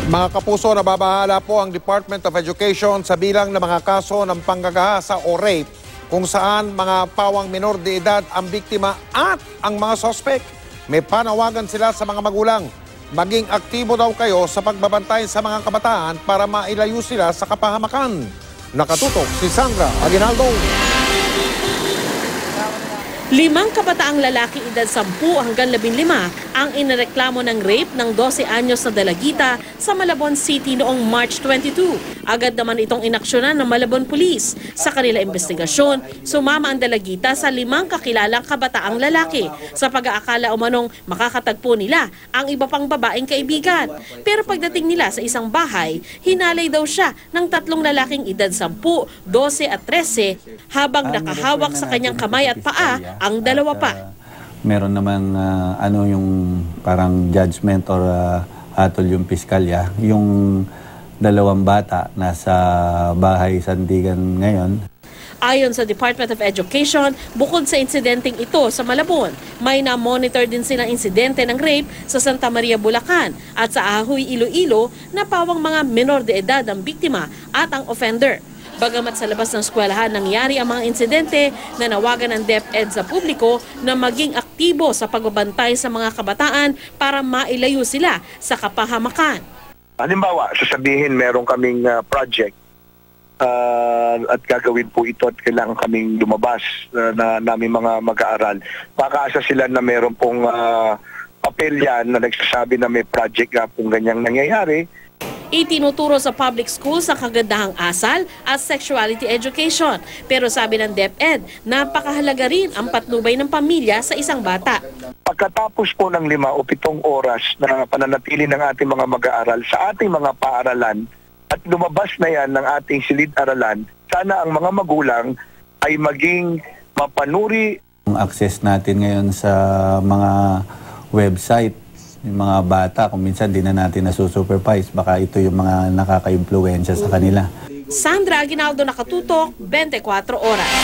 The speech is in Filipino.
Mga kapuso, nababahala po ang Department of Education sa bilang ng mga kaso ng panggagahasa o rape kung saan mga pawang minor de edad ang biktima at ang mga sospek. May panawagan sila sa mga magulang. Maging aktibo daw kayo sa pagbabantay sa mga kabataan para mailayo sila sa kapahamakan. Nakatutok si Sandra Aguinaldo. 5 kabataang lalaki edad 10 hanggang 15 ang inireklamo ng rape ng 12 anyos na dalagita sa Malabon City noong March 22. Agad naman itong inaksyonan ng Malabon Police. Sa kanila investigasyon, sumama ang dalagita sa 5 kakilalang kabataang lalaki sa pag-aakala umanong makakatagpo nila ang iba pang babaeng kaibigan. Pero pagdating nila sa isang bahay, hinalay daw siya ng 3 lalaking edad 10, 12 at 13 habang nakahawak sa kanyang kamay at paa ang dalawa pa. Meron naman yung parang judgment or hatol yung piskalya. Yung 2 bata nasa bahay sandigan ngayon. Ayon sa Department of Education, bukod sa insidenteng ito sa Malabon, may na-monitor din silang insidente ng rape sa Santa Maria, Bulacan at sa Ahoy, Iloilo na pawang mga menor de edad ang biktima at ang offender. Bagamat sa labas ng eskwelahan nangyari ang mga insidente, nanawagan ng DepEd sa publiko na maging aktibo sa pagbabantay sa mga kabataan para mailayo sila sa kapahamakan. Halimbawa, sasabihin meron kaming project at gagawin po ito at kailangan kaming lumabas na namin mga mag-aaral. Makaasa sila na meron pong papel yan na nagsasabi na may project kung ganyang nangyayari. Itinuturo sa public schools ang kagandahang asal at sexuality education. Pero sabi ng DepEd, napakahalaga rin ang patnubay ng pamilya sa isang bata. Pagkatapos po ng 5 o 7 oras na pananatili ng ating mga mag-aaral sa ating mga paaralan at lumabas na yan ng ating silid-aralan, sana ang mga magulang ay maging mapanuri. Ang access natin ngayon sa mga website, yung mga bata, kung minsan di na natin nasusupervise, baka ito yung mga nakaka-impluwensya sa kanila. Sandra Aguinaldo, Nakatutok, 24 Oras.